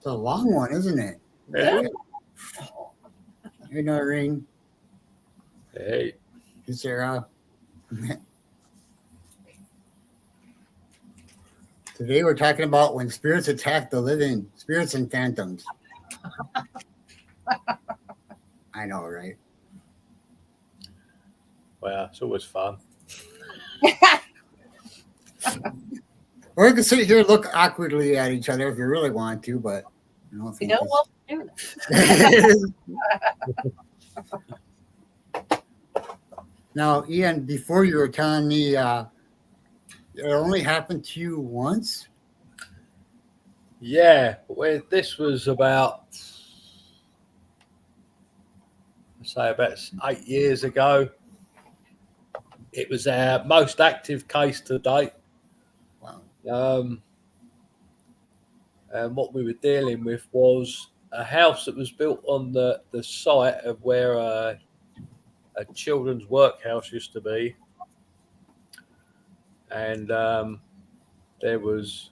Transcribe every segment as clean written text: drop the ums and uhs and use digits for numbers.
a long one, isn't it? Yeah. You know, Ring. Hey. Is there Today we're talking about when spirits attack the living, spirits and phantoms. I know, right? Well, it's always fun. Or you can sit here and look awkwardly at each other if you really want to, but I don't think want to do that. Now, Ian, before you were telling me it only happened to you once? Yeah, this was about, say, about 8 years ago. It was our most active case to date. Wow. And what we were dealing with was a house that was built on the site of where a children's workhouse used to be. And there was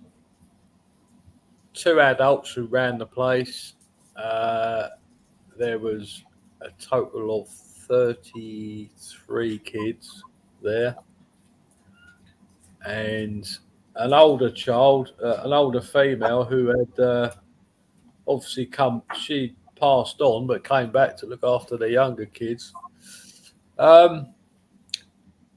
2 adults who ran the place. There was a total of 33 kids there. And an older child, an older female who had obviously she passed on, but came back to look after the younger kids.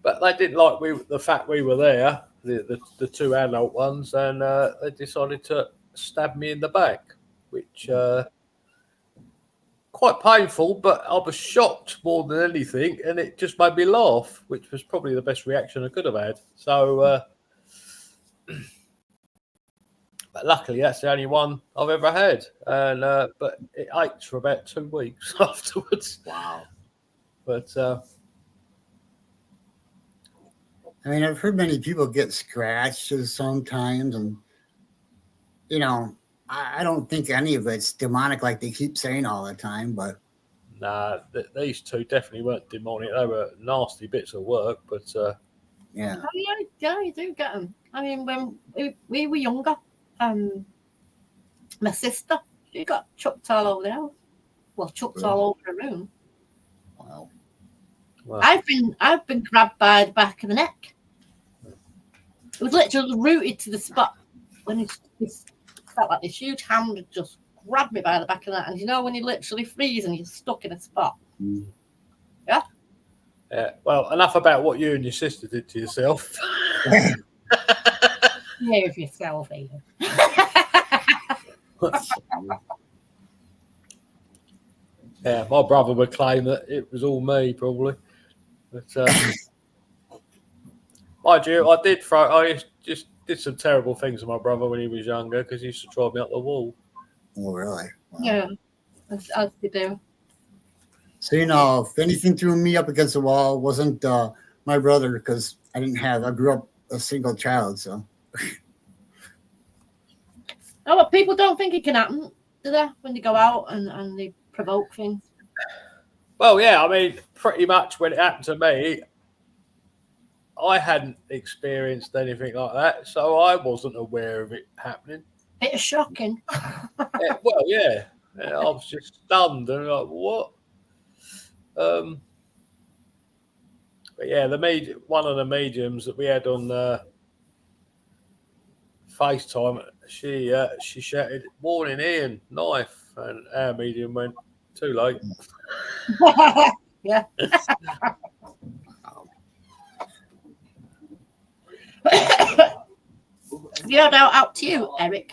But they didn't like the fact we were there, the 2 adult ones, and they decided to stab me in the back, which quite painful, but I was shocked more than anything, and it just made me laugh, which was probably the best reaction I could have had. So, but luckily that's the only one I've ever had, and but it ached for about 2 weeks afterwards. Wow. But I mean, I've heard many people get scratches sometimes, and you know, I don't think any of it's demonic like they keep saying all the time, but nah, these 2 definitely weren't demonic. They were nasty bits of work, but yeah. Oh, yeah, you do get them. I mean, when we were younger, my sister, she got chucked all over the house. Well, chucked all over the room. Wow. well, I've been grabbed by the back of the neck. It was literally rooted to the spot when it felt like this huge hand had just grabbed me by the back of the neck. And you know when you literally freeze and you're stuck in a spot. Mm. Yeah. yeah. Well, enough about what you and your sister did to yourself. Here's yourself, Ian. Yeah, my brother would claim that it was all me, probably. But mind you, I just did some terrible things to my brother when he was younger because he used to drive me up the wall. Oh, really? Wow. Yeah, as they do. So, you know, if anything threw me up against the wall, it wasn't my brother, because I grew up a single child, so. Oh, but people don't think it can happen, do they? When they go out and they provoke things. Well, yeah, I mean, pretty much when it happened to me, I hadn't experienced anything like that, so I wasn't aware of it happening. It's shocking. Yeah, well, yeah, I was just stunned and like, what? But yeah, one of the mediums that we had on FaceTime, she shouted, "Warning, Ian, knife," and our medium went, "Too late." Yeah. Yeah, now out to you, Eric.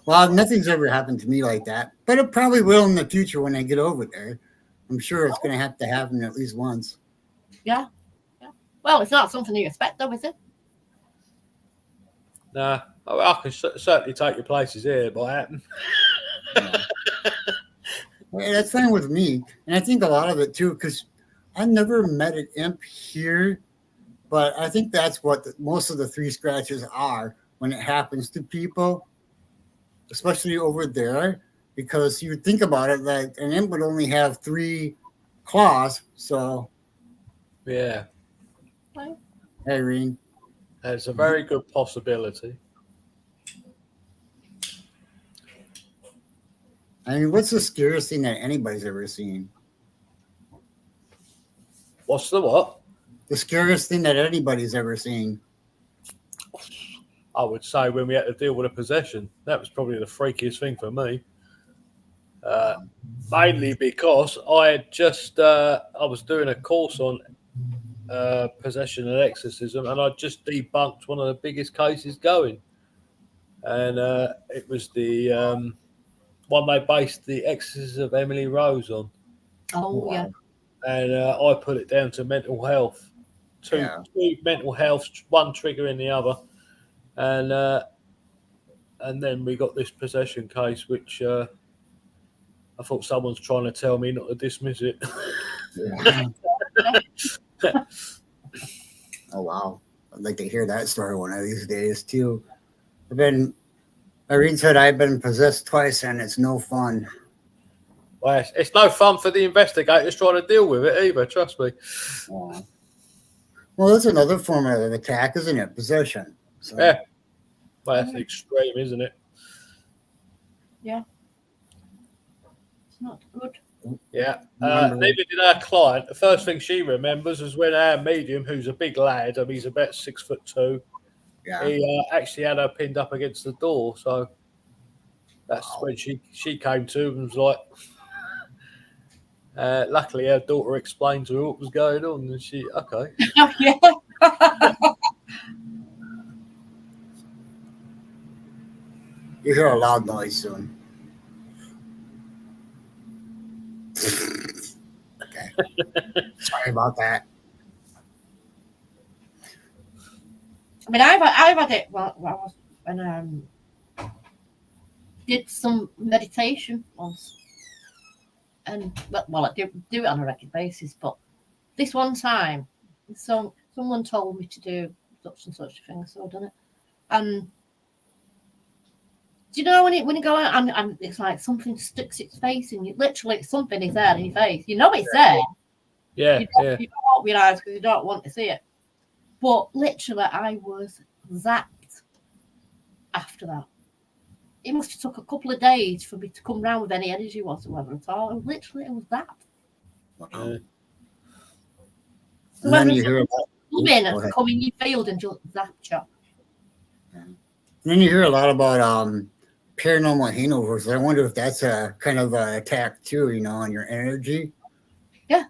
Well, nothing's ever happened to me like that, but it probably will in the future when I get over there. I'm sure it's going to have to happen at least once. Yeah. Well, it's not something you expect, though, is it? Nah, I can certainly take your places here, but happen. Yeah, that's fine with me, and I think a lot of it too, because I never met an imp here, but I think that's what most of the 3 scratches are when it happens to people, especially over there, because you think about it, like an imp would only have 3 claws, so. Yeah. Right. Irene. There's a very good possibility. I mean, what's the scariest thing that anybody's ever seen? What's the what? The scariest thing that anybody's ever seen. I would say when we had to deal with a possession, that was probably the freakiest thing for me. Mainly because I had just I was doing a course on possession and exorcism, and I just debunked one of the biggest cases going, and it was the one they based the exorcism of Emily Rose on, Oh, yeah. and I put it down to mental health, two mental health, one triggering the other, and then we got this possession case, which I thought someone's trying to tell me not to dismiss it. Oh wow, I'd like to hear that story one of these days too. Irene said I've been possessed twice and it's no fun. Well, it's no fun for the investigators trying to deal with it either, trust me. Well, that's another form of attack, isn't it? Possession. So. Yeah. Well, that's extreme, isn't it? Yeah. It's not good. Yeah. Neither did our client. The first thing she remembers was when our medium, who's a big lad, I mean, he's about 6'2", he actually had her pinned up against the door. So that's when she came to and was like, luckily our daughter explained to her what was going on, and she, okay. Yeah. You hear a loud noise soon. Okay. Sorry about that. I mean, I've had it when did some meditation once, and well, I do it on a regular basis, but this one time, someone told me to do such and such a thing, so I've done it. And do you know when you go out and it's like something sticks its face in you? Literally, something is there in your face. You know it's there. Yeah, You don't realise because you don't want to see it. But literally, I was zapped after that. It must have took a couple of days for me to come round with any energy whatsoever at all. And literally, it was zapped. Wow. So whether it's come in your field and just zap you. And then you hear a lot about paranormal hangovers. I wonder if that's a kind of an attack too, on your energy. Yeah.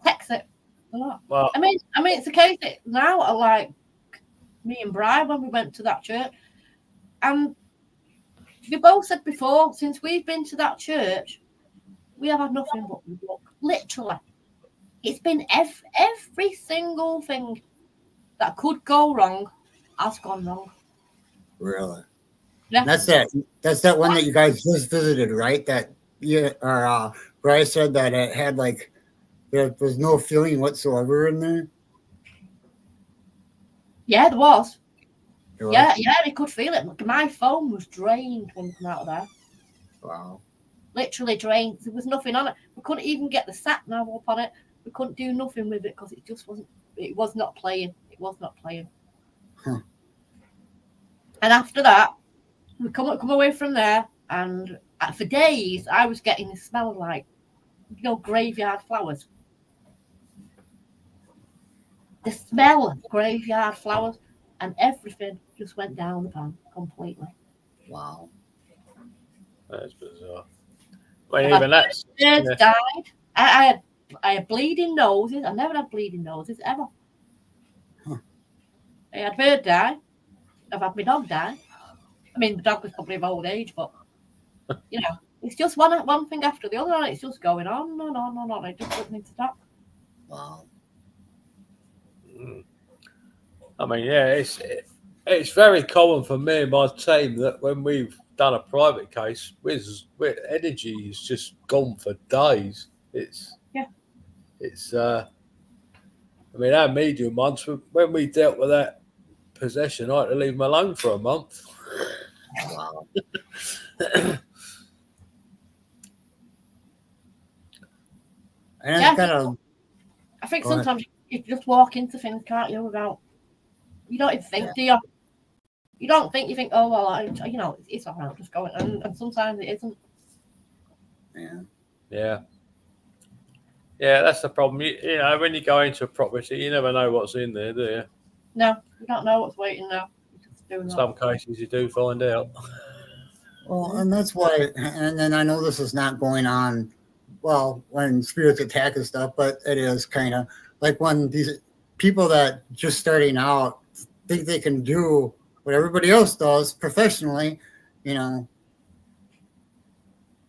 Text it a lot. Well, I mean, it's the case that now, I like me and Brian when we went to that church, and we both said before, since we've been to that church, we have had nothing but luck. Literally, it's been every single thing that could go wrong has gone wrong. Really? Yeah. That's that one that you guys just visited, right? That Bryce said that it had like there was no feeling whatsoever in there. Yeah, there was. There was? Yeah, we could feel it. My phone was drained when we came out of there. Wow. Literally drained. There was nothing on it. We couldn't even get the sat nav up on it. We couldn't do nothing with it because it just wasn't. It was not playing. It was not playing. Huh. And after that, we come away from there, and for days I was getting the smell of like, graveyard flowers. The smell of graveyard flowers, and everything just went down the pan completely. Wow. That's bizarre. Well, even that's birds died. I had bleeding noses. I never had bleeding noses ever. Huh. I had bird die. I've had my dog die. I mean, the dog was probably of old age, but it's just one thing after the other, and it's just going on and on and on. It just doesn't need to stop. Wow. I mean, yeah, it's very common for me and my team that when we've done a private case, with energy is just gone for days. I mean, our medium once, when we dealt with that possession, I had to leave him alone for a month. Wow. And it's kind of. I think sometimes you just walk into things, can't you? Without you don't even think, do you? You don't think, you think, oh, well, it's all right, just going. And sometimes it isn't. Yeah. Yeah, that's the problem. You know, when you go into a property, you never know what's in there, do you? No, you don't know what's waiting now. In some cases, you do find out. Well, and that's why, and then I know this is not going on, well, when spirits attack and stuff, but it is kind of like when these people that just starting out think they can do what everybody else does professionally, you know,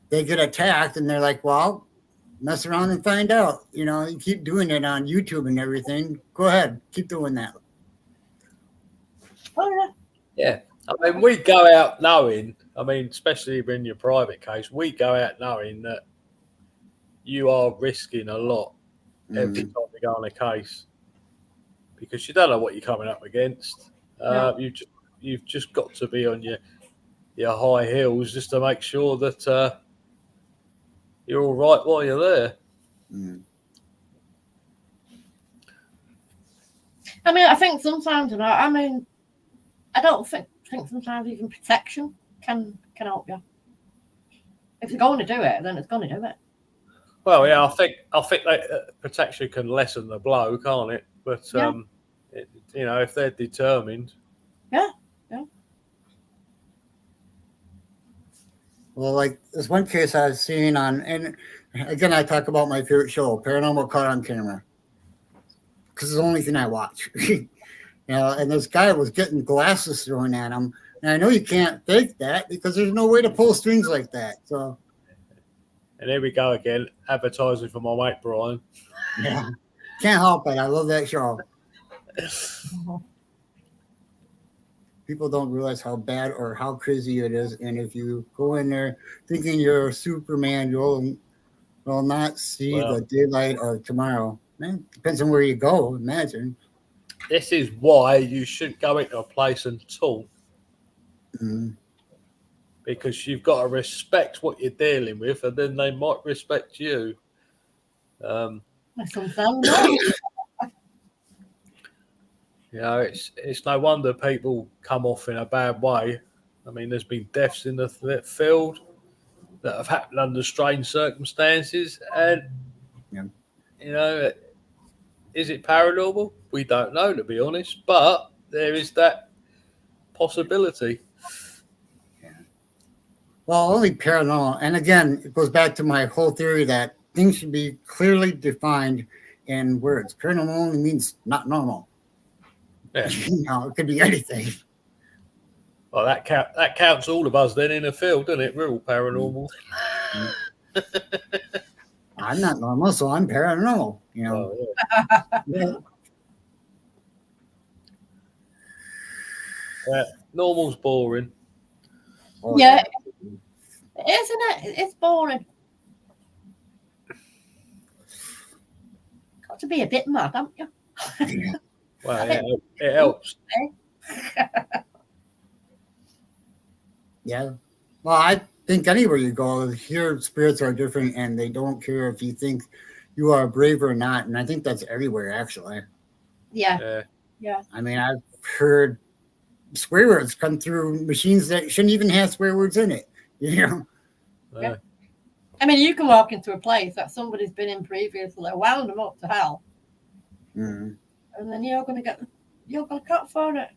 they get attacked and they're like, well, mess around and find out. You know, you keep doing it on YouTube and everything. Go ahead, keep doing that. Oh, Yeah. I mean, we go out knowing, I mean, especially in your private case, we go out knowing that you are risking a lot every time you go on a case because you don't know what you're coming up against. You've just got to be on your high heels just to make sure that you're all right while you're there. I mean, I think sometimes, I don't think sometimes even protection can help you. If you're going to do it, then it's going to do it. Well, yeah, I think that protection can lessen the blow, can't it? But if they're determined. Yeah. Well, like this one case I've seen on, and again, I talk about my favorite show, Paranormal Caught on Camera, because it's the only thing I watch. And this guy was getting glasses thrown at him, and I know you can't fake that because there's no way to pull strings like that. So, and here we go again, advertising for my mate Brian. Yeah, can't help it. I love that show. People don't realize how bad or how crazy it is, and if you go in there thinking you're Superman, you'll not see the daylight of tomorrow. Man, depends on where you go. Imagine. This is why you shouldn't go into a place and talk. Because you've got to respect what you're dealing with, and then they might respect you. It's no wonder people come off in a bad way. I mean, there's been deaths in the field that have happened under strange circumstances, and is it paranormal? We don't know, to be honest, but there is that possibility. Well, only paranormal, and again, it goes back to my whole theory that things should be clearly defined in words. Paranormal only means not normal. Yeah. It could be anything. Well, that counts all of us then in a field, doesn't it? We're all paranormal. I'm not normal, so I'm paranormal. Normal's boring. Yeah, isn't it? It's boring. Got to be a bit mad, haven't you? Well, it helps. Yeah. Well, I think anywhere you go, here spirits are different, and they don't care if you think you are brave or not. And I think that's everywhere, actually. Yeah. I mean, I've heard swear words come through machines that shouldn't even have swear words in it. Yeah. I mean, you can walk into a place that somebody's been in previously, wound them up to hell, and then you're going to cut for it.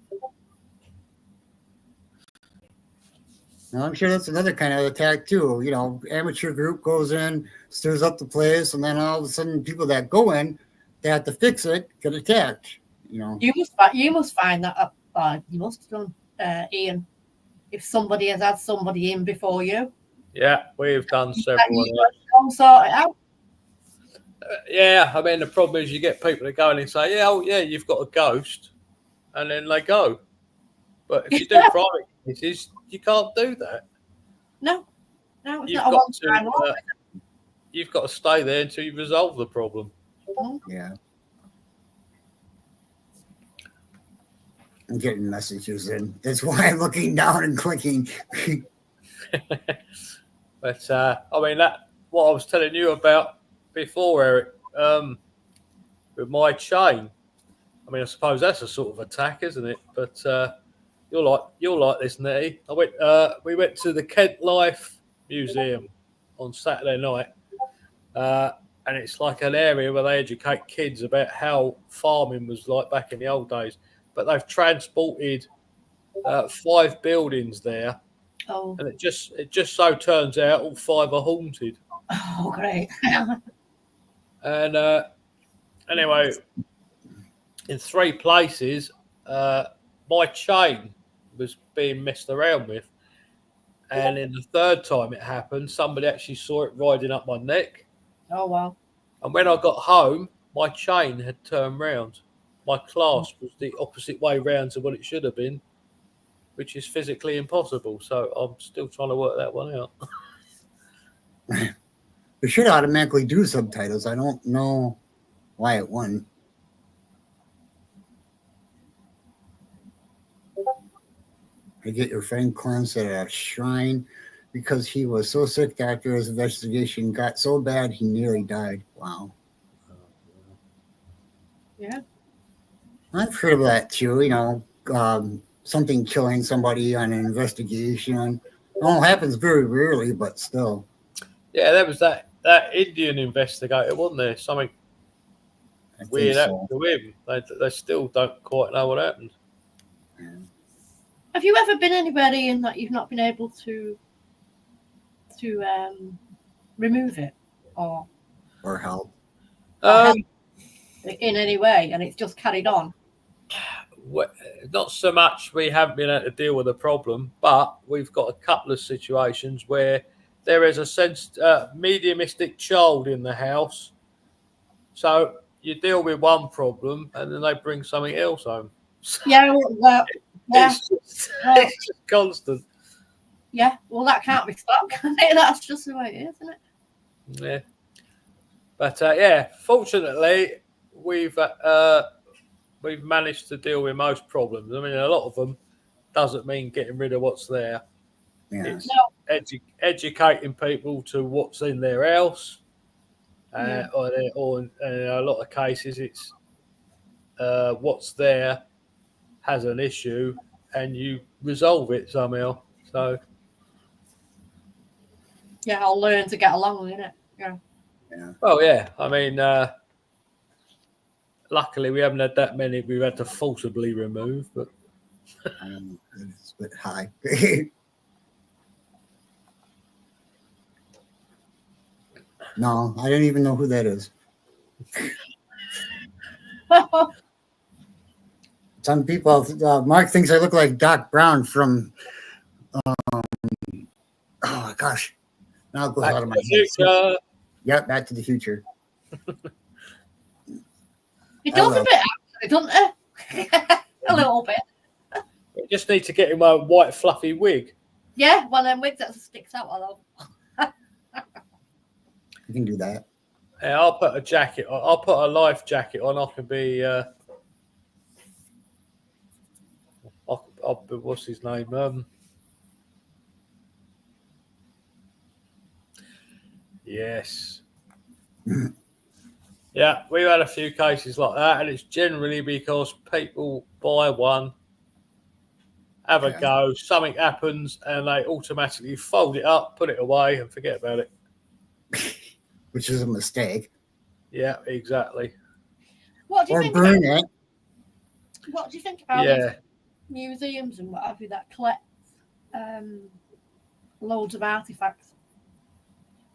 Now, I'm sure that's another kind of attack too. Amateur group goes in, stirs up the place, and then all of a sudden, people that go in, they have to fix it, get attacked. You must find that up. You must have done, Ian, if somebody has had somebody in before you. Yeah, we've done several. Sort it out. Yeah, I mean, the problem is you get people that go in and say, you've got a ghost, and then they go. But if you do private cases, you can't do that. No, it's not a one-time. You've got to stay there until you resolve the problem. Yeah. I'm getting messages in. That's why I'm looking down and clicking. But I mean, what I was telling you about before, Eric, with my chain. I mean, I suppose that's a sort of attack, isn't it? But you'll like this, Nettie. We went to the Kent Life Museum on Saturday night, and it's like an area where they educate kids about how farming was like back in the old days. But they've transported 5 buildings there, Oh, and it just so turns out all 5 are haunted. oh, great. And anyway, in 3 places, my chain was being messed around with. And in the 3rd time it happened, somebody actually saw it riding up my neck. Oh, wow. And when I got home, my chain had turned round. My clasp was the opposite way round to what it should have been, which is physically impossible. So I'm still trying to work that one out. It should automatically do subtitles. I don't know why it wouldn't. I get your friend cleansed at a shrine because he was so sick after his investigation got so bad he nearly died. Wow. Yeah. I've heard of that too, something killing somebody on an investigation. It all happens very rarely, but still. Yeah, there was that Indian investigator, wasn't there? Something I think weird so. happened to him. They still don't quite know what happened. Have you ever been anybody in that you've not been able to remove it or help. in any way, and it's just carried on? Not so much we haven't been able to deal with the problem, but we've got a couple of situations where there is a mediumistic child in the house. So you deal with one problem and then they bring something else home. Yeah, well, yeah. It's just constant. Yeah, well, that can't be stopped. That's just the way it is, isn't it? Yeah. But yeah, fortunately, we've managed to deal with most problems. I mean, a lot of them doesn't mean getting rid of what's there. Yeah. It's educating people to what's in their house. Or in a lot of cases, it's what's there has an issue and you resolve it somehow. So yeah, I'll learn to get along with it. Yeah. Well, yeah. I mean, luckily we haven't had that many we've had to forcibly remove, but it's a bit high. No, I didn't even know who that is. Some people, Mark thinks I look like Doc Brown from, oh my gosh, now it goes out of my head. Yep, Back to the Future. It does a bit, actually, doesn't it? A little bit. We just need to get him a white fluffy wig. Yeah, one of them wigs that sticks out a lot. You can do that. Yeah, I'll put a jacket on. I'll put a life jacket on. I can be. I'll be, what's his name? Yes. Yeah, we've had a few cases like that, and it's generally because people buy one, have a go, something happens, and they automatically fold it up, put it away, and forget about it. Which is a mistake. Yeah, exactly. What do you think burn about, it. What do you think about these museums and what have you that collect loads of artifacts? Do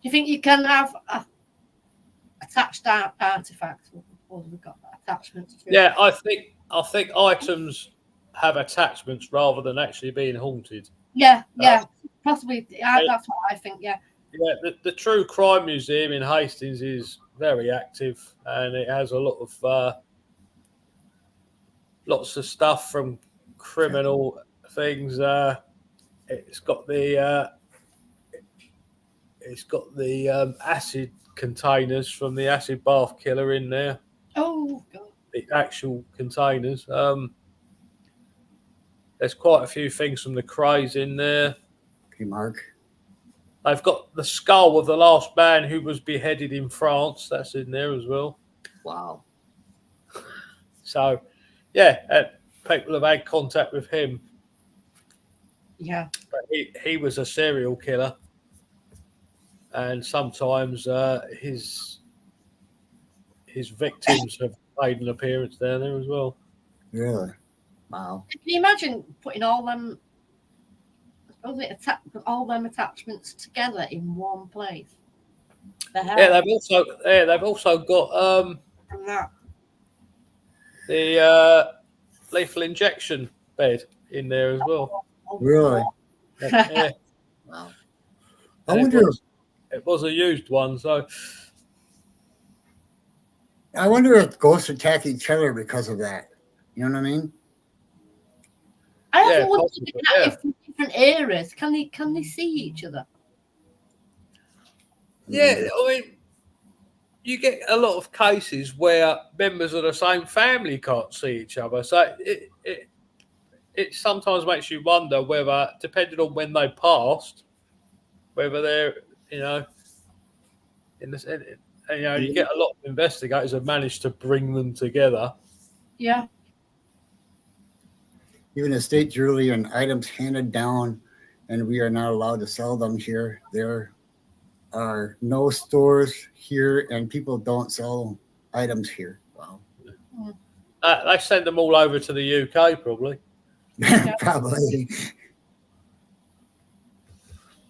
you think you can have attached artifacts? Or we've got attachments to it? Yeah, I think items have attachments rather than actually being haunted. Yeah, possibly. That's what I think. Yeah. Yeah, the True Crime Museum in Hastings is very active, and it has a lot of lots of stuff from criminal things. It's got the acid containers from the acid bath killer in there. Oh God. The actual containers. There's quite a few things from the Krays in there. Okay, Mark. I've got the skull of the last man who was beheaded in France. That's in there as well. Wow. So, yeah, people have had contact with him. Yeah. But he was a serial killer, and sometimes his victims have made an appearance down there as well. Really? Wow. Can you imagine putting all them attachments together in one place? Yeah, they've also got the lethal injection bed in there as well. Really? Yeah. Wow. I And wonder. it was a used one, so I wonder if ghosts attack each other because of that. You know what I mean? I often Yeah, wonder possibly, if from different eras can they see each other? yeah. I mean, you get a lot of cases where members of the same family can't see each other, so it sometimes makes you wonder whether, depending on when they passed, whether they're in this, and you get a lot of investigators have managed to bring them together. Yeah. Even estate jewelry and items handed down, and we are not allowed to sell them here. There are no stores here, and people don't sell items here. Wow. They send them all over to the UK, probably. Probably.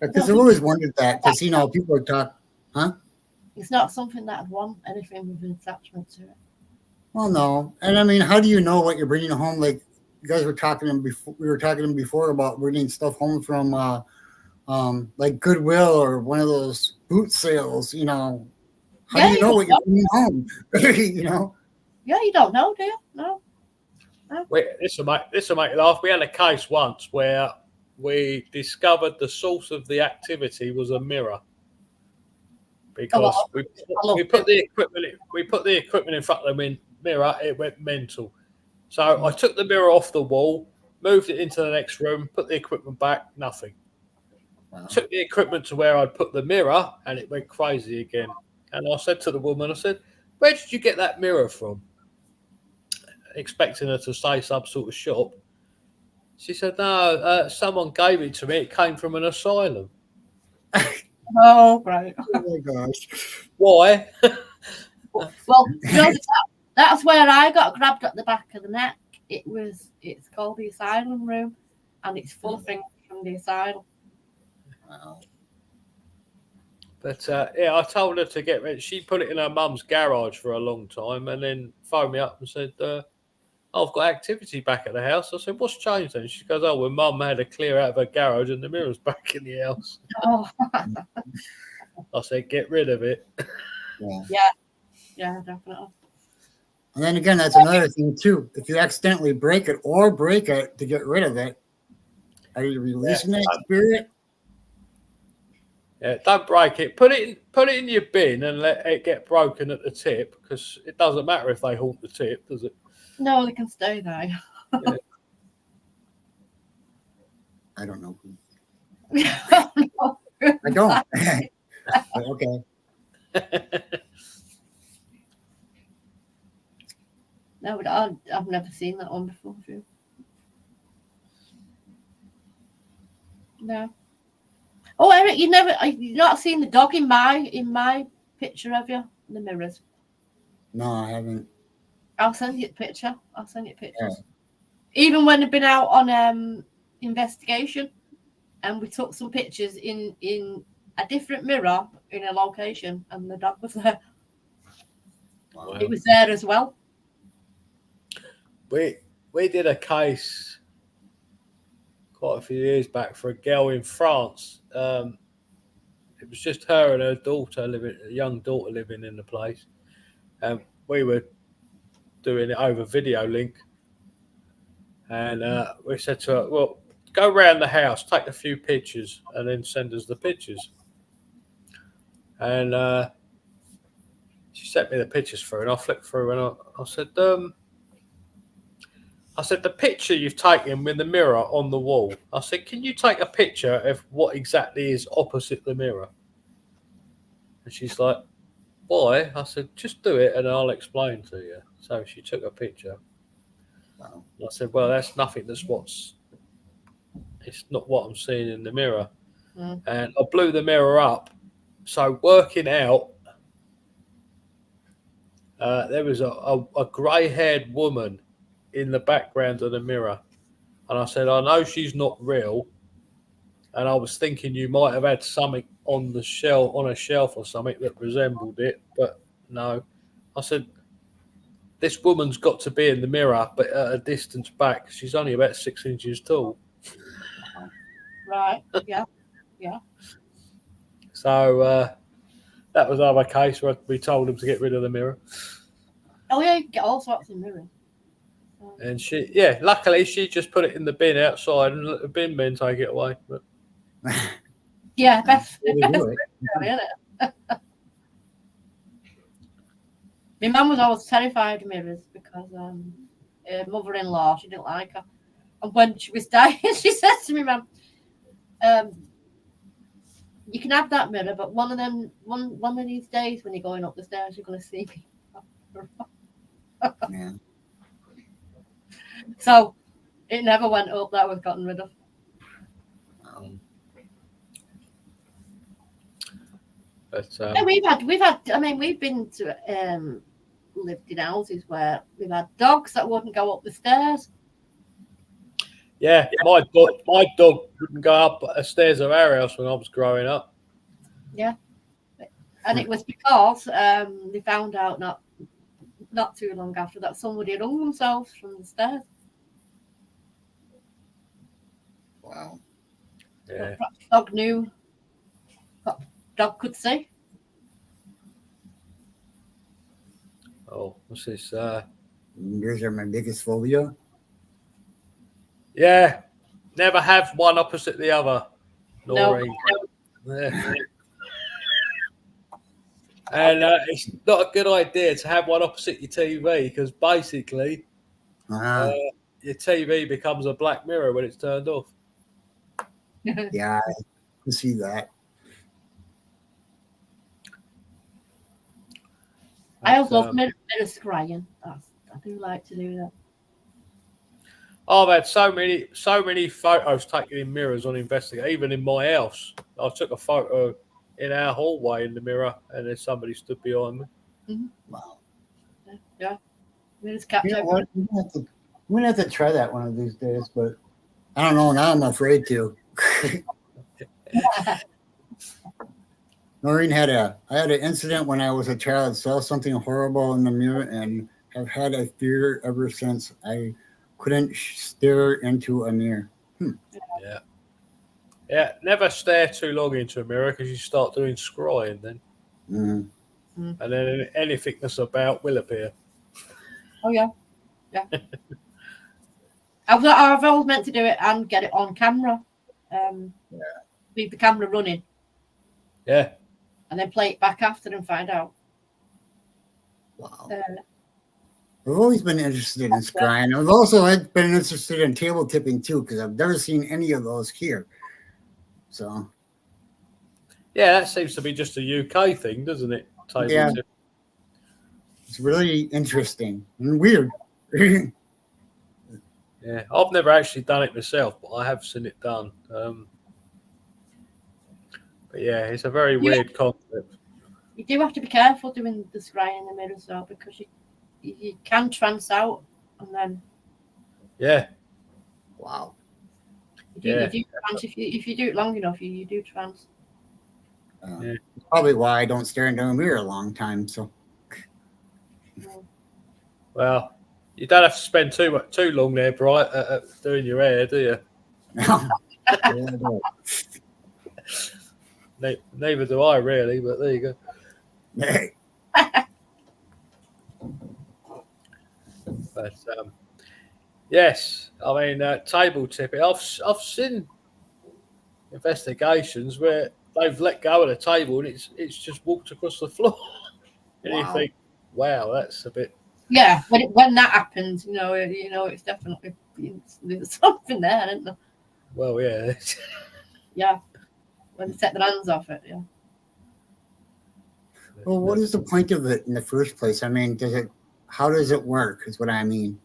Because I've always wondered that, because people are talking, huh? It's not something that I'd want anything with an attachment to it. Well, no, and I mean, how do you know what you're bringing home? Like you guys were talking before, we were talking before about bringing stuff home from, like Goodwill or one of those boot sales. How do you know what you're bringing home? Yeah, you don't know, do you? No. This will make you laugh. We had a case once where we discovered the source of the activity was a mirror, because we put the equipment in front of the mirror. It went mental. So I took the mirror off the wall, moved it into the next room, put the equipment back, nothing. Wow. Took the equipment to where I'd put the mirror, and it went crazy again. And I said to the woman, "Where did you get that mirror from?" Expecting her to say some sort of shop. She said, "No, someone gave it to me. It came from an asylum." Oh, right. Oh my gosh. Why? Well, that's where I got grabbed at the back of the neck. It's called the asylum room, and it's full of things from the asylum. Wow. But I told her to get rid. She put it in her mum's garage for a long time, and then phoned me up and said, "I've got activity back at the house." I said, "What's changed then?" She goes, "Oh, well, Mum had to clear out of her garage, and the mirror's back in the house." Oh. I said, "Get rid of it." Yeah, definitely. And then again, that's another thing too. If you accidentally break it to get rid of it, are you releasing that spirit? Yeah, don't break it. Put it in your bin and let it get broken at the tip, because it doesn't matter if they haunt the tip, does it? No, they can stay there. Yeah. I don't know. No. I don't. Okay. No, but I've never seen that one before. No. Oh, Eric, you've not seen the dog in my picture, have you? The mirrors. No, I haven't. I'll send you a picture. Pictures. Yeah. Even when I've been out on investigation, and we took some pictures in a different mirror in a location, and the dog was there. Wow. It was there as well. We did a case quite a few years back for a girl in France. It was just her and her daughter a young daughter living in the place. And we were doing it over video link. And we said to her, "Well, go around the house, take a few pictures, and then send us the pictures." And she sent me the pictures through, and I flipped through, and I said, "The picture you've taken with the mirror on the wall," I said, "can you take a picture of what exactly is opposite the mirror?" And she's like, "Why?" I said, "Just do it and I'll explain to you." So she took a picture. Wow. I said, "Well, that's nothing. That's what's it's not what I'm seeing in the mirror. Mm. And I blew the mirror up. So working out, there was a grey-haired woman in the background of the mirror. And I said, I know she's not real. And I was thinking you might have had something on a shelf or something that resembled it. But no. I said, this woman's got to be in the mirror, but at a distance back. She's only about 6 inches tall. Right. Yeah. Yeah. So that was our case where we told him to get rid of the mirror. Oh yeah, you get all sorts of mirrors. And luckily she just put it in the bin outside and let the bin men take it away. But Yeah, best. Way to do it. Isn't it? My mum was always terrified of mirrors because her mother-in-law, she didn't like her. And when she was dying, she said to me, Mum, you can have that mirror, but one of these days when you're going up the stairs, you're going to see me. Yeah. So it never went up. That was gotten rid of. But Yeah, we've had. I mean, we've been to lived in houses where we've had dogs that wouldn't go up the stairs. yeah, my dog wouldn't go up the stairs of our house when I was growing up. Yeah, and it was because they found out not too long after that somebody had hung themselves from the stairs. Wow. Yeah. Perhaps the dog knew what the dog could see. Oh, what's this? Mirrors are my biggest phobia. Yeah, never have one opposite the other. No. Noreen. Yeah. And it's not a good idea to have one opposite your TV because basically your TV becomes a black mirror when it's turned off. Yeah, I can see that. I also love mirror scrying. I do like to do that. I've had so many photos taken in mirrors on Investigate, even in my house. I took a photo in our hallway in the mirror, and then somebody stood behind me. Mm-hmm. Wow. Yeah. Mirrors capture. You know what? I'm gonna have to try that one of these days, but I don't know. Now I'm afraid to. Noreen I had an incident when I was a child, saw something horrible in the mirror, and have had a fear ever since. I couldn't stare into a mirror. Yeah, never stare too long into a mirror because you start doing scrying then. Mm-hmm. And then anything that's about will appear. Oh yeah. I've always meant to do it and get it on camera. Leave the camera running. Yeah. And then play it back after and find out. Wow. I've always been interested in scrying. I've also been interested in table tipping too, because I've never seen any of those here. So. Yeah, that seems to be just a UK thing, doesn't it? Table tip. It's really interesting and weird. Yeah, I've never actually done it myself, but I have seen it done. But yeah, it's a very weird concept. You do have to be careful doing the scrying in the mirrors though, because you can trance out and then. Yeah. Wow. You do trance if you do it long enough. You do trance. Probably why I don't stare into a mirror a long time. So. Well, you don't have to spend too long there, Bright, doing your hair, do you? No. Neither do I, really. But there you go. Hey. But yes, I mean table tipping. I've seen investigations where they've let go of the table and it's just walked across the floor. And you think, wow, that's a bit. Yeah, when that happens, you know, it's definitely there's something there, isn't there? Well, yeah. Yeah, when they set their hands off it, yeah. Well, what is the point of it in the first place? I mean, how does it work is what I mean.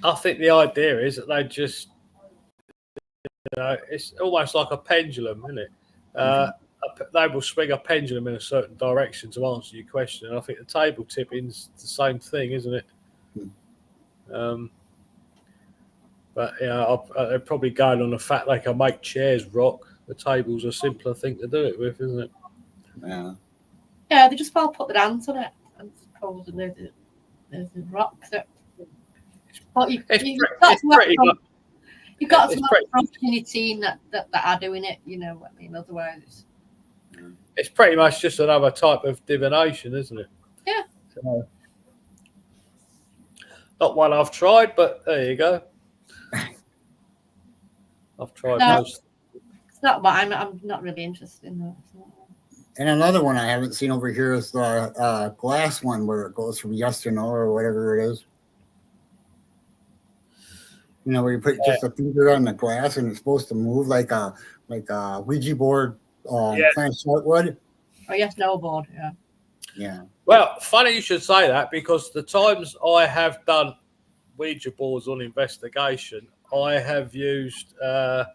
I think the idea is that they just, it's almost like a pendulum, isn't it? They will swing a pendulum in a certain direction to answer your question. And I think the table tipping's the same thing, isn't it? But they're probably going on the fact they can make chairs rock. The table's a simpler thing to do it with, isn't it? Yeah. Yeah, they just all put their hands on it and suppose there's the rock that. But you've got to have in your team that are doing it. You know what I mean? Otherwise, it's pretty much just another type of divination, isn't it? Yeah. So, not one I've tried, but there you go. I've tried most. It's not, but I'm not really interested in that. And another one I haven't seen over here is the glass one where it goes from yes to no or whatever it is. You know, where you put just a finger on the glass and it's supposed to move like a Ouija board plant short wood. Oh yes, no board. Yeah. Well, funny you should say that, because the times I have done Ouija boards on investigation, I have used a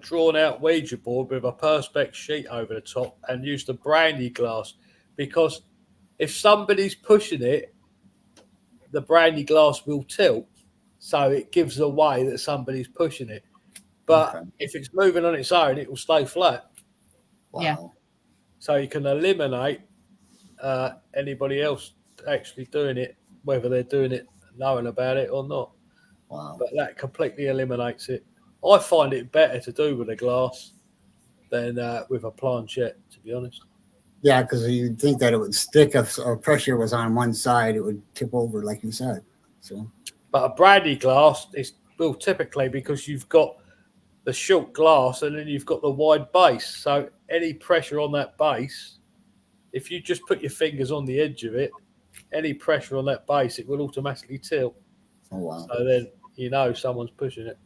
drawn out Ouija board with a perspex sheet over the top and used a brandy glass, because if somebody's pushing it, the brandy glass will tilt, so it gives away that somebody's pushing it. But if it's moving on its own, it will stay flat. Wow. Yeah. So you can eliminate anybody else actually doing it, whether they're doing it knowing about it or not. Wow. But that completely eliminates it. I find it better to do with a glass than with a planchette, to be honest. Yeah, because you'd think that it would stick if pressure was on one side, it would tip over, like you said. So, but a brandy glass is typically, because you've got the short glass and then you've got the wide base. So any pressure on that base, if you just put your fingers on the edge of it, any pressure on that base, it will automatically tilt. oh wow. So then you know someone's pushing it.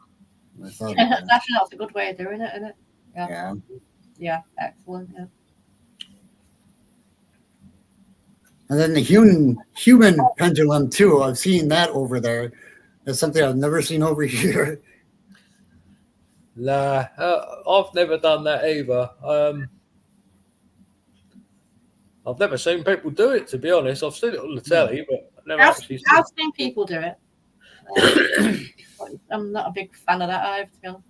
Actually, that's a good way of doing it, isn't it? Yeah. Yeah, excellent. Yeah. And then the human pendulum too. I've seen that over there. That's something I've never seen over here. Nah, I've never done that either. I've never seen people do it, to be honest. I've seen it on the telly, but I've never actually seen it. I've seen people do it. I'm not a big fan of that either, to be honest.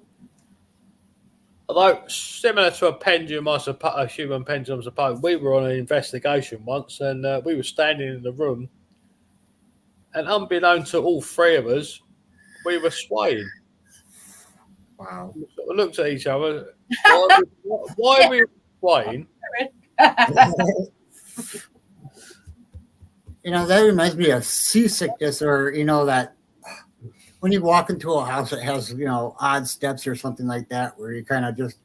Although similar to a pendulum, a human pendulum, I suppose, we were on an investigation once, and we were standing in the room, and unbeknown to all three of us, we were swaying. Wow. We sort of looked at each other. Why are we swaying? You know, that reminds me of seasickness, or that when you walk into a house that has, odd steps or something like that, where you kind of just,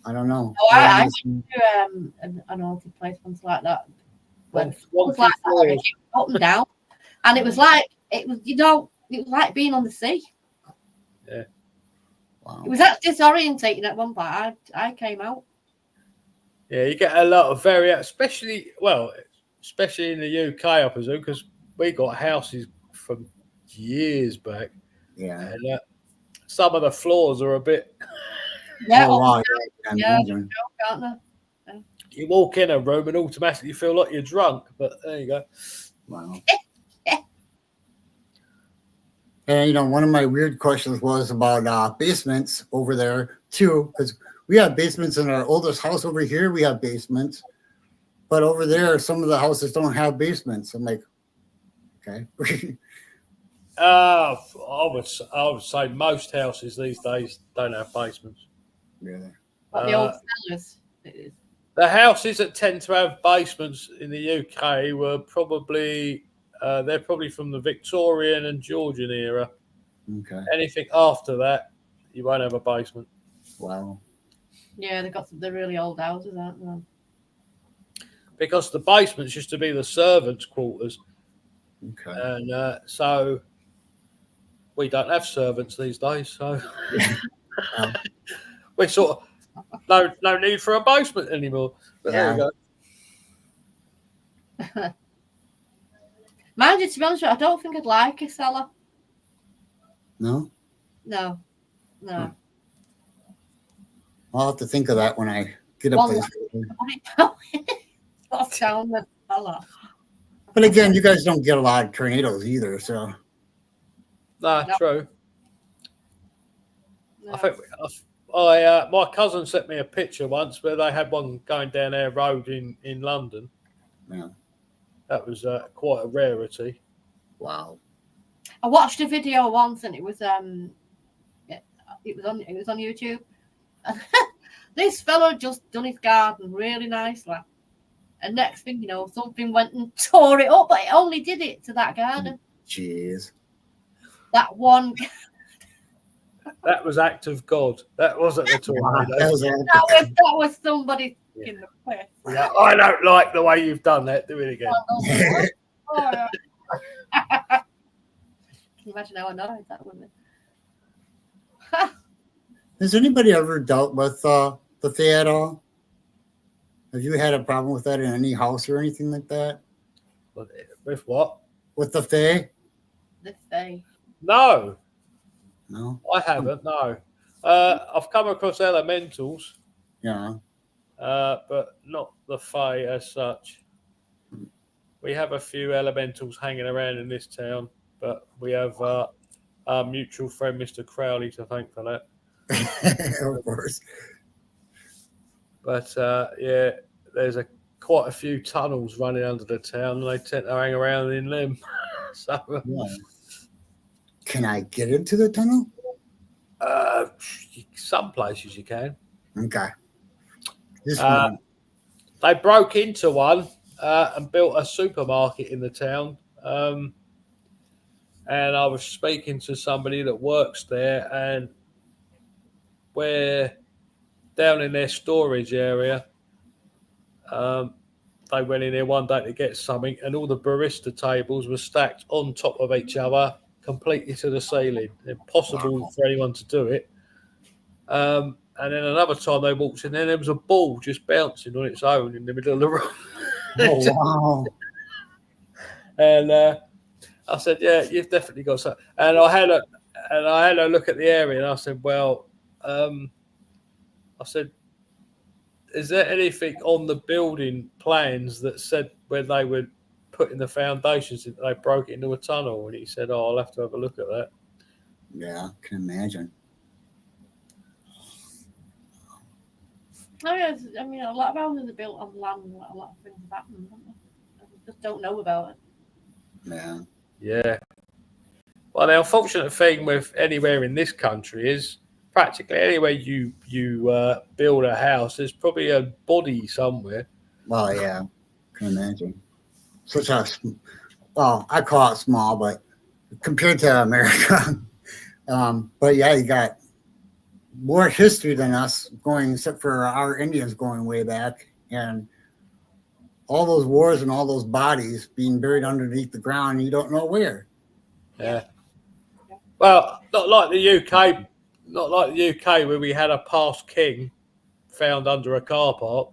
I don't know. Oh, I went to an haunted place once like that. It was like that, up and down, and it was like being on the sea. Yeah. Wow. It was actually disorientating at one point. I came out. Yeah, you get a lot of especially in the UK, I presume, because we got houses from years back. Yeah. And some of the floors are a bit. Yeah. Oh, wow. Yeah. You walk in a room and automatically feel like you're drunk, but there you go. Wow. And one of my weird questions was about basements over there too, because we have basements in our oldest house over here. We have basements, but over there, some of the houses don't have basements. I'm like, okay. I would say most houses these days don't have basements. Really? But the old fellas. The houses that tend to have basements in the UK were probably they're probably from the Victorian and Georgian era. Okay. Anything after that, you won't have a basement. Wow. Yeah, they've got the really old houses, aren't they? Because the basements used to be the servants' quarters. Okay. And so we don't have servants these days. So we sort of no need for a basement anymore. But there we go. Mind you, to be honest with you, I don't think I'd like a cellar. No, No. I'll have to think of that when I get a One place. What's down the cellar? But again, you guys don't get a lot of tornadoes either, so No, No. true. No. I think my cousin sent me a picture once where they had one going down their road in London. yeah. That was quite a rarity. Wow. I watched a video once, and it was on YouTube. This fellow just done his garden really nicely, and next thing you know, something went and tore it up. But it only did it to that garden. Jeez. That one. That was act of God. That wasn't a tornado. That That was somebody in the place. Yeah, I don't like the way you've done that. Do it again. Oh, yeah. Can you imagine how annoyed that would be? Has anybody ever dealt with the Fae at all? Have you had a problem with that in any house or anything like that? With what? With the Fae? The thing. No, No. I haven't. No, I've come across elementals, Yeah. but not the Fae as such. We have a few elementals hanging around in this town, but we have our mutual friend Mr. Crowley to thank for that. Of course. But yeah, there's quite a few tunnels running under the town, and they tend to hang around in them. So, Yeah. Can I get into the tunnel? some places you can. Okay. This Uh, one. They broke into one and built a supermarket in the town. And I was speaking to somebody that works there, and we're down in their storage area. They went in there one day to get something, and all the barista tables were stacked on top of each other, completely to the ceiling. Impossible for anyone to do it. And then another time they walked in there was a ball just bouncing on its own in the middle of the room. Oh, wow. And I said, "Yeah, you've definitely got something." And I had a look at the area, and I said, "Well, I said, is there anything on the building plans that said when they were putting the foundations that they broke into a tunnel?" And he said, "Oh, I'll have to have a look at that." Yeah, can imagine. Oh, yeah, I mean, a lot of houses are built on land, and a lot of things have happened, don't they? I just don't know about it. Yeah. Yeah. Well, the unfortunate thing with anywhere in this country is practically anywhere you build a house, there's probably a body somewhere. Well, yeah, can imagine. Such a, well, I call it small, but compared to America, but yeah, you got more history than us going, except for our Indians going way back, and all those wars and all those bodies being buried underneath the ground, you don't know where. Yeah. Well, not like the UK, where we had a past king found under a car park.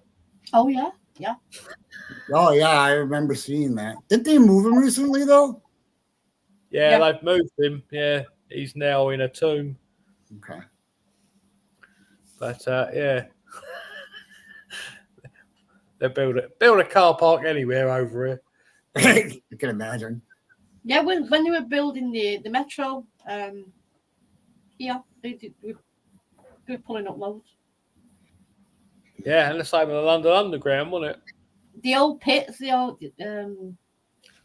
Oh, yeah. Yeah. Oh yeah, I remember seeing that. Didn't they move him recently though? Yeah, Yeah. they've moved him. Yeah, he's now in a tomb. Okay. But yeah, they build a car park anywhere over here. I can imagine. Yeah, when they were building the metro, yeah, they were pulling up loads. Yeah, and the same with the London Underground, wasn't it? The old pits, the old,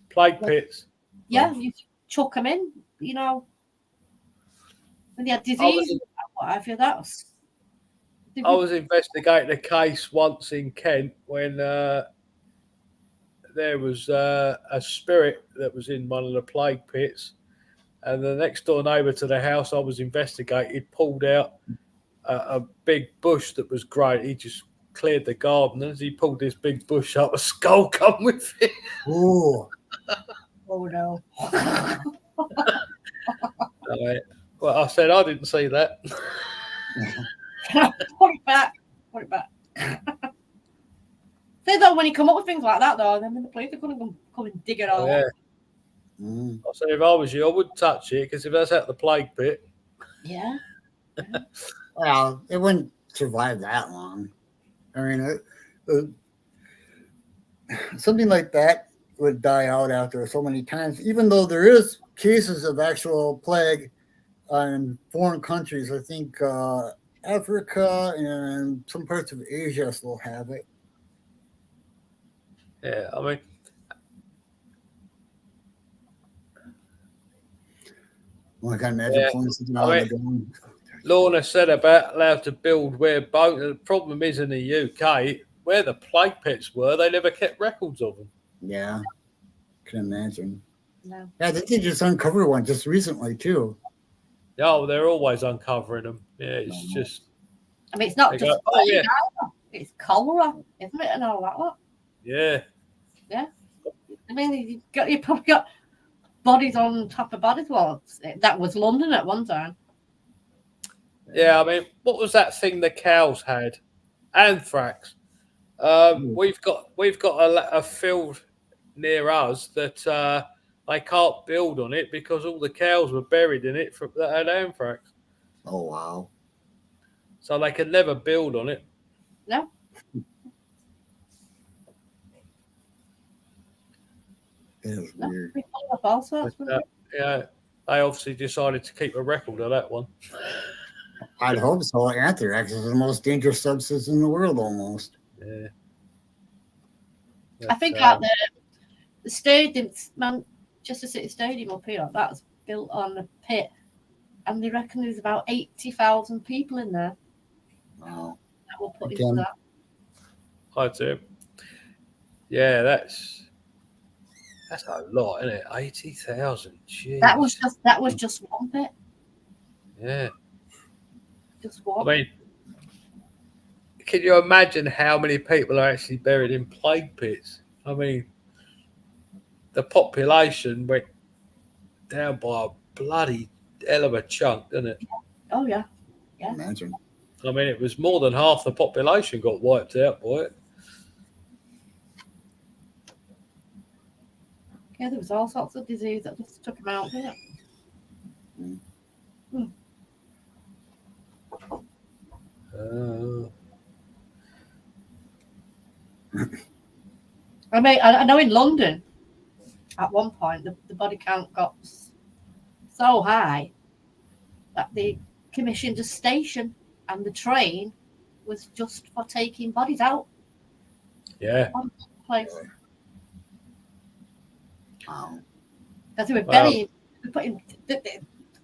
Plague pits. yeah, you chuck them in, you know, when they had I disease, was- what have you, that was. I was investigating a case once in Kent when there was a spirit that was in one of the plague pits, and the next door neighbour to the house I was investigating pulled out a big bush that was great. He just cleared the garden, and as he pulled this big bush up, a skull come with it. Ooh. Oh no. Well, I said I didn't see that. Put it back. Put it back. Say though, when you come up with things like that, though, then the police are going to come and dig it all Yeah. up. Mm. I said, if I was you, I wouldn't touch it because if that's out the plague pit, Yeah. Well, it wouldn't survive that long. I mean, something like that would die out after so many times. Even though there is cases of actual plague in foreign countries, I think Africa and some parts of Asia still have it. yeah, I mean, Well, I can imagine Yeah. pulling something I out of mean- the ground. Lorna said about allowed to build where boat. The problem is in the UK, where the plague pits were, they never kept records of them. Yeah, can imagine. No. Yeah, they did just uncover one just recently too. Oh, they're always uncovering them. Yeah, it's Mhm. just I mean, it's not They just go, "Oh, yeah." plague either. It's cholera, isn't it? And all that lot. yeah. I mean, you probably got bodies on top of bodies. Well, that was London at one time. Yeah, I mean, what was that thing the cows had? Anthrax. We've got a field near us that they can't build on it because all the cows were buried in it that had anthrax, Oh wow. so they can never build on it. No. It is No. weird. We follow up all sorts. But, wouldn't yeah, they obviously decided to keep a record of that one. I'd hope so. Anthrax is the most dangerous substance in the world, almost. Yeah. we? I think But, out there, the stadium, Manchester City Stadium up here, that's built on a pit, and they reckon there's about 80,000 people in there Wow. that were put Again. into that. I do. Yeah, that's a lot, isn't it? 80,000. That was just one pit, Yeah. just I one. mean, can you imagine how many people are actually buried in plague pits? I mean, the population went down by a bloody hell of a chunk, didn't it? Oh yeah, Yeah. Imagine. I mean, it was more than half the population got wiped out by it. yeah. There was all sorts of disease that just took him out. Didn't it? I mean, I know in London, at one point, the body count got so high that they commissioned a station, and the train was just for taking bodies out Yeah. of the place. Wow. Because they were Wow. burying,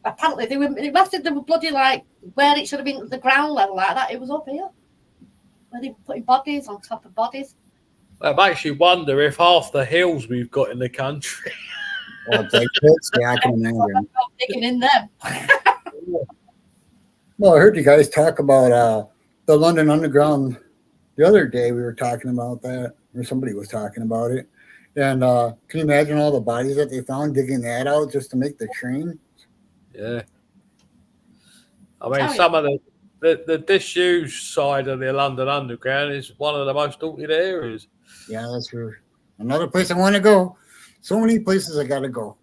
apparently they were bloody like where it should have been at the ground level like that. It was up here, where they were putting bodies on top of bodies. That makes you wonder if half the hills we've got in the country. Well, plague pits, yeah, I can imagine. Digging in them. Well, I heard you guys talk about the London Underground the other day. We were talking about that, or somebody was talking about it. And can you imagine all the bodies that they found digging that out just to make the train? Yeah. I mean, Oh, yeah. some of the disused side of the London Underground is one of the most haunted areas. Yeah, that's true. Another place I want to go. So many places I got to go.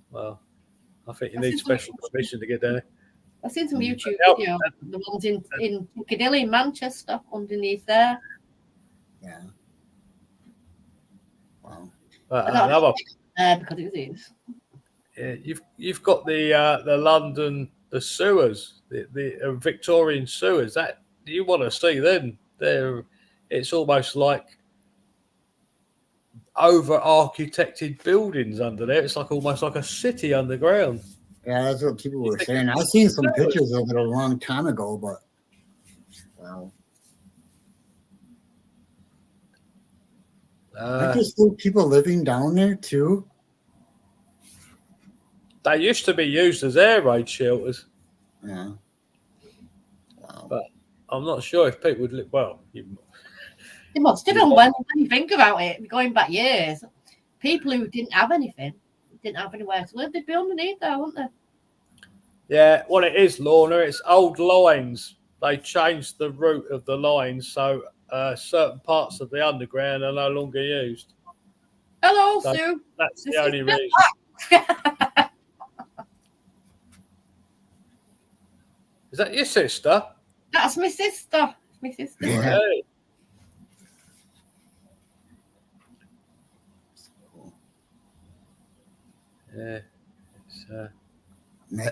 Well, I think you need special permission to get down there. I've seen some YouTube Yeah. videos, the ones in Piccadilly, Manchester, underneath there. Yeah. Wow. I don't Another, because it was. yeah, you've got the London sewers, the Victorian sewers. That you want to see them. It's almost like over architected buildings under there. It's like almost like a city underground. Yeah, that's what people were saying. I've seen some pictures of it a long time ago, but wow. Aren't there still people living down there too? They used to be used as air raid shelters. Yeah. Wow. But I'm not sure if people would live. Well, It must have been when you think about it, going back years, people who didn't have anything, didn't have anywhere to live, they'd be underneath there, wouldn't they? yeah, what it is, Lorna, it's old lines. They changed the route of the lines, so certain parts of the underground are no longer used. Hello, So Sue. that's the This is only Bill. reason. Is that your sister? That's my sister. My sister. Yeah. Hey. Yeah. It's, Yeah.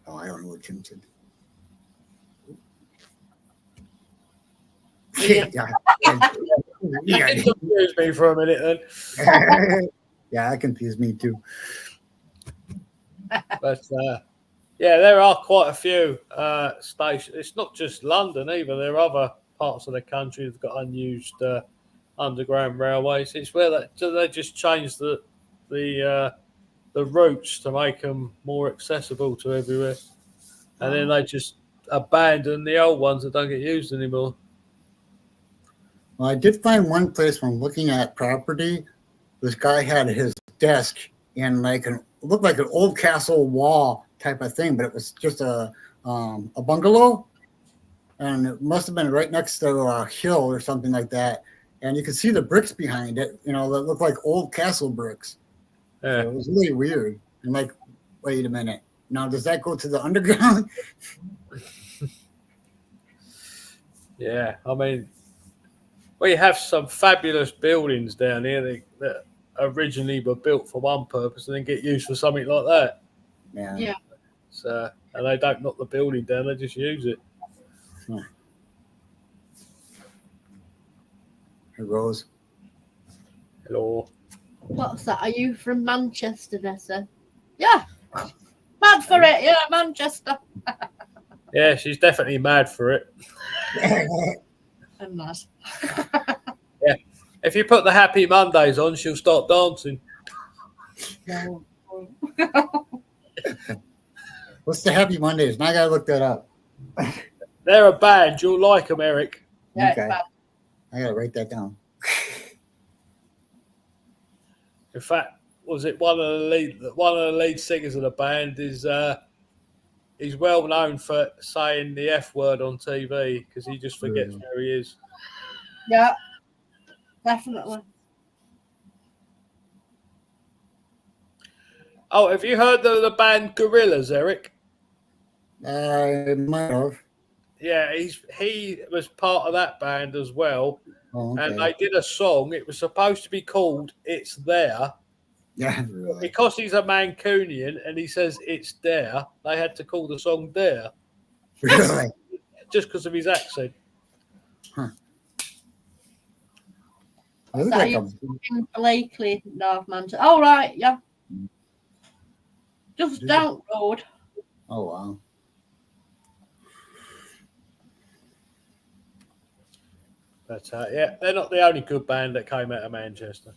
Oh, I don't know what Jim said. Yeah. that confused me for a minute then. Yeah, that confused me too. But yeah, there are quite a few stations. It's not just London either. There are other parts of the country that've got unused underground railways. It's where they just change the routes to make them more accessible to everywhere, and then they just abandon the old ones that don't get used anymore. Well, I did find one place when looking at property. This guy had his desk in like looked like an old castle wall type of thing, but it was just a bungalow, and it must have been right next to a hill or something like that. And you could see the bricks behind it, that looked like old castle bricks. Yeah. So it was really weird. And like, wait a minute, now does that go to the underground? Yeah, I mean, we have some fabulous buildings down here that originally were built for one purpose and then get used for something like that. Yeah. So, and they don't knock the building down; they just use it. Hey, Rose. Hello. What's that? Are you from Manchester, Nessa? Yeah. Mad for it. Yeah, Manchester. Yeah, she's definitely mad for it. I'm mad. Yeah. If you put the Happy Mondays on, she'll start dancing. No. What's the Happy Mondays? Now I gotta look that up. They're a band. You'll like them, Eric. Yeah, Okay. it's bad. I gotta write that down. In fact, was it one of the lead singers of the band is he's well known for saying the F word on TV because he just forgets where he is. Yeah, definitely. Oh, have you heard of the band Gorillaz, Eric? I might have. Yeah, he was part of that band as well, Oh, okay. and they did a song. It was supposed to be called "It's There." Yeah, really. Because he's a Mancunian and he says it's there, they had to call the song "There" Really? just because of his accent. I look So like you in Blakely, North Manchester. Oh, right, yeah. Just down the road. Oh, wow. But yeah, they're not the only good band that came out of Manchester.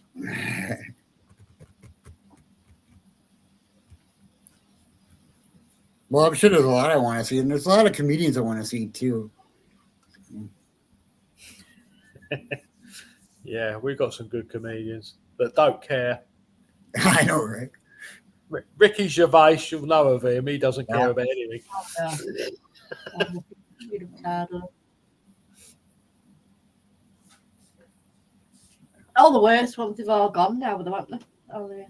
Well, I'm sure there's a lot I want to see, and there's a lot of comedians I want to see too. Yeah, we've got some good comedians that don't care. I know, right? Ricky Gervais, you'll know of him. He doesn't care about anything. All the worst ones have all gone now, haven't they?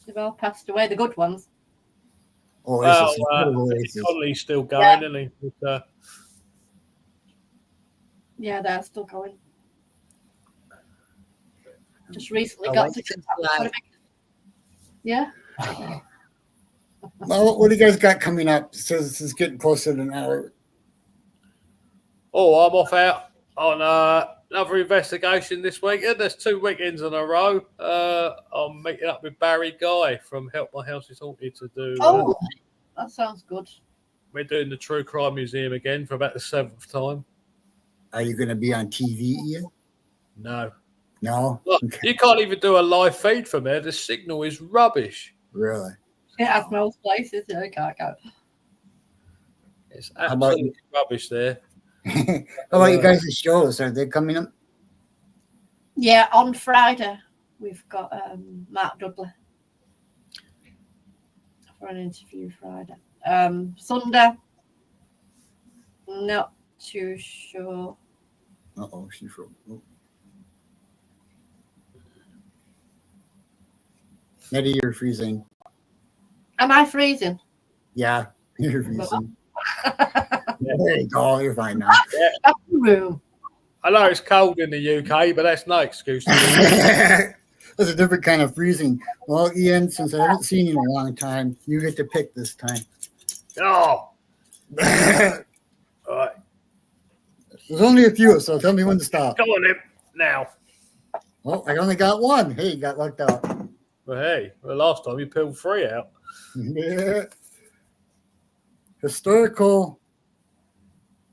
They've all passed away. The good ones. Oh, Well, this is Connolly's still going, isn't he? But, Yeah, they're still going. Just recently I got went to to fly. Yeah. Well, what do you guys got coming up? So this is getting closer to an hour. I'm off out on another investigation this weekend. There's 2 weekends in a row. I'm meeting up with Barry Guy from Help My House Is Haunted to do. Oh, that sounds good. We're doing the True Crime Museum again for about the 7th time. Are you going to be on TV, Ian? No. No? Look, you can't even do a live feed from there. The signal is rubbish. Really? It has most places. I can't go. It's about absolutely rubbish there. How about you guys' shows? Are they coming up? Yeah, on Friday we've got Mark Dudley for an interview Friday. Sunday, not too sure. Uh-oh, she's from... Nettie, you're freezing. Am I freezing? Yeah, you're freezing. There you go. You're fine now. Back in the room. I know it's cold in the UK, but that's no excuse. That's a different kind of freezing. Well, Ian, since I haven't seen you in a long time, you get to pick this time. Oh, all right. There's only a few, so tell me when to stop. Come on then. Now. Oh, I only got one. Hey, you got lucked out. Well, hey, last time you pulled 3 out. Yeah. Historical.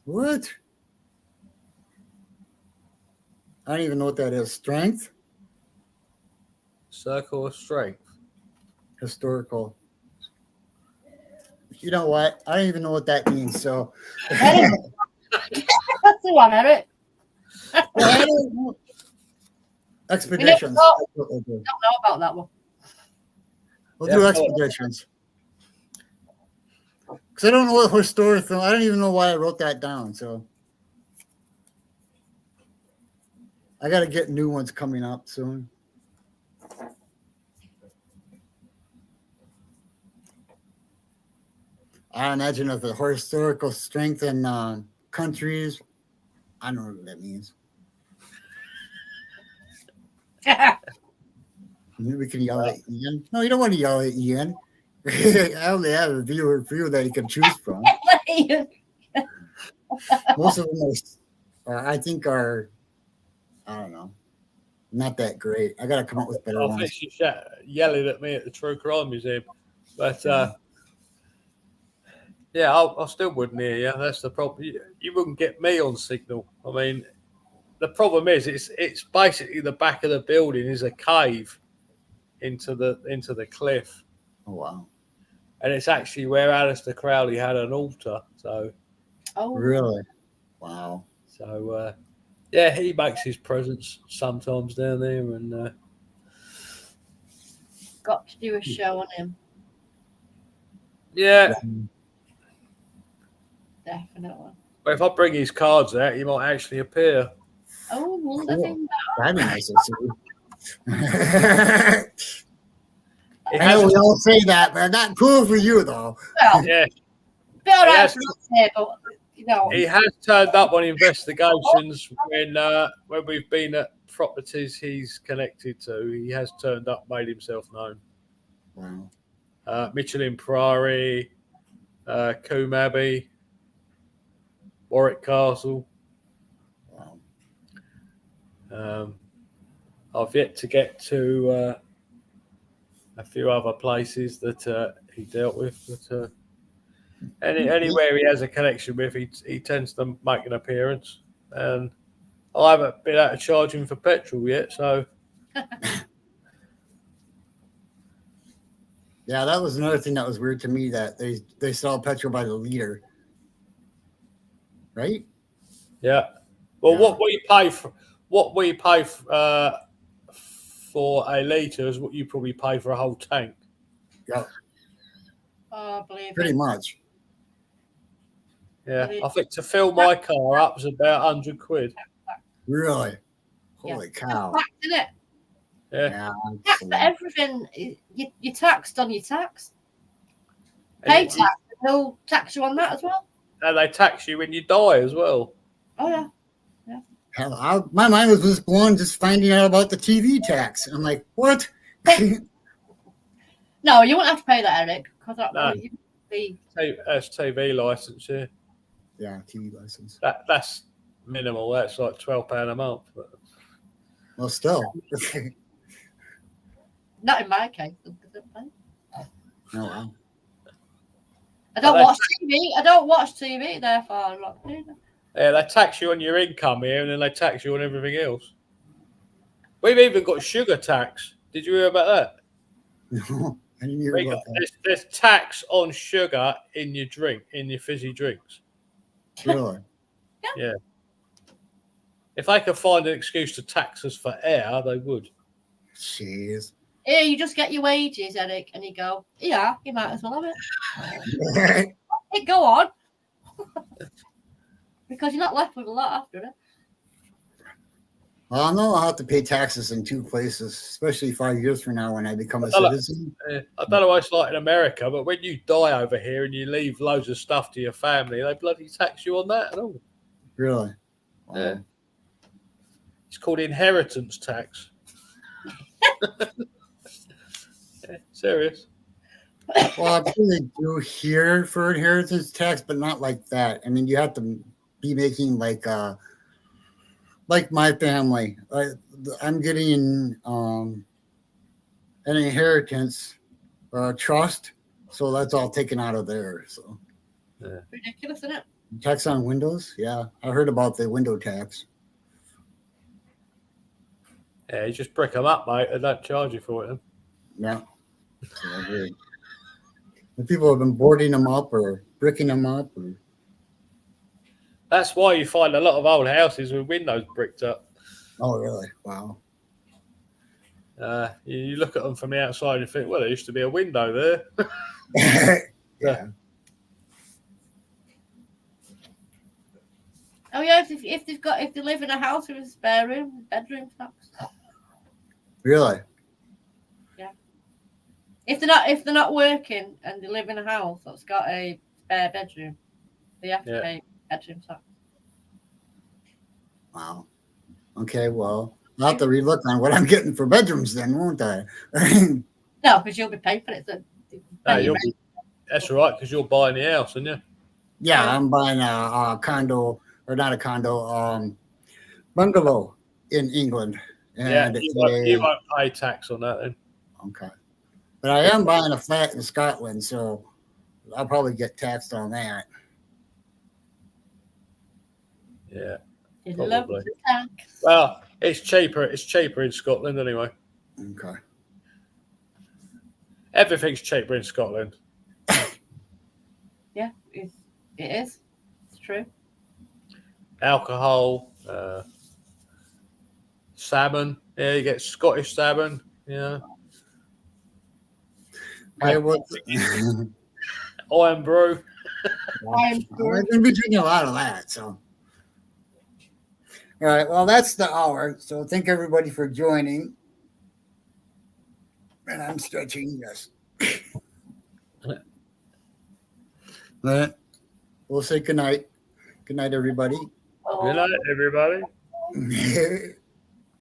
What? I don't even know what that is. Strength? Circle of strength. Historical. You know what? I don't even know what that means. So, That's the one, Eric. expeditions. know. That's what we'll do. Don't know about that one. We'll Yeah, do go on. expeditions. Because I don't know what historical. I don't even know why I wrote that down. So I got to get new ones coming up soon. I imagine of the historical strength in countries. I don't know what that means. We can yell at Ian. No, you don't want to yell at Ian. I only have a few that he can choose from. Most of them I think are, I don't know, not that great. I got to come up with better I ones. think she's yelling at me at the True Crime Museum. But yeah, I still wouldn't hear you. That's the problem. You wouldn't get me on signal. I mean, the problem is it's basically the back of the building is a cave into the cliff, Oh, wow. and it's actually where Aleister Crowley had an altar. So Really? Wow. yeah, he makes his presence sometimes down there, and Got to do a show on him. yeah. Definitely. But if I bring his cards out, he might actually appear. Oh, wonder Cool. thing. That'd be nice to see. It I know has, we all say that, but not cool for you, though. Well, yeah, be all right Yes. for us here, but you know, he has turned up on investigations when we've been at properties he's connected to. He has turned up, made himself known. Wow. Michelin Priory, Coombe Abbey, Warwick Castle. Wow. I've yet to get to a few other places that he dealt with, but anywhere he has a connection with, he tends to make an appearance. And I haven't been able to charge him for petrol yet, so Yeah, that was another thing that was weird to me, that they sell petrol by the liter. Right? yeah. Well, Yeah. what we pay for a litre is what you probably pay for a whole tank. Yeah, oh, believe pretty it. much. Yeah, I think to fill my car up is about £100. Really? Yeah. Holy cow. Tax, isn't it? Yeah, Tax for everything. You're taxed on your tax. Pay and, tax. They'll tax you on that as well. and they tax you when you die as well. Oh yeah. Hell, my mind was just blown just finding out about the TV tax. I'm like, what? No, you won't have to pay that, Eric, because No. you be That's TV license, yeah. Yeah, TV license. That's minimal. That's like £12 a month. But Well, still. not in my case. Oh, wow. I don't Well, watch TV. I don't watch TV, therefore I'm not doing that. yeah, they tax you on your income here, and then they tax you on everything else. We've even got sugar tax. Did you hear about that? No, I didn't hear about that. There's tax on sugar in your drink, in your fizzy drinks. Really? Yeah. If they could find an excuse to tax us for air, they would. Jeez. Here, you just get your wages, Eric, and you go, yeah, you might as well have it. Hey, go on. Because you're not left with a lot after it. Well, no, I'll have to pay taxes in 2 places, especially 5 years from now when I become a citizen. I don't know what it's like in America, but when you die over here and you leave loads of stuff to your family, they bloody tax you on that and all. Really? Wow. Yeah. It's called inheritance tax. Yeah, serious. Well, I'm sure they do here for inheritance tax, but not like that. I mean, you have to be making like my family. I'm getting an inheritance trust, so that's all taken out of there. So Ridiculous, isn't it? tax on windows, yeah, I heard about the window tax. Yeah, you just brick them up, mate. They don't charge you for it. Then. Yeah, so I agree. The people have been boarding them up or bricking them up. That's why you find a lot of old houses with windows bricked up. Oh, really? Wow. You look at them from the outside and you think, well, there used to be a window there. Yeah. Oh yeah, if they live in a house with a spare room, bedroom tax. Really? If they're not working and they live in a house that's got a spare bedroom, they have to pay bedroom tax. Wow. Okay, well, I'll have to relook on what I'm getting for bedrooms then, won't I? No, because you'll be paying for it. So That's right, because you're buying the house, aren't you? Yeah, I'm buying a condo, or not a condo, bungalow in England. And you won't pay tax on that then. Okay. But I am buying a flat in Scotland, so I'll probably get taxed on that. Yeah. Lovely tax. Well, it's cheaper. It's cheaper in Scotland anyway. Okay. Everything's cheaper in Scotland. Yeah, it is. It's true. Alcohol, salmon. Yeah, you get Scottish salmon. Yeah. Iron brew. I'm going to be drinking a lot of that. So, all right. Well, that's the hour. So, thank everybody for joining. And I'm stretching. Yes. All right. We'll say good night. Good night, everybody. Good night, everybody.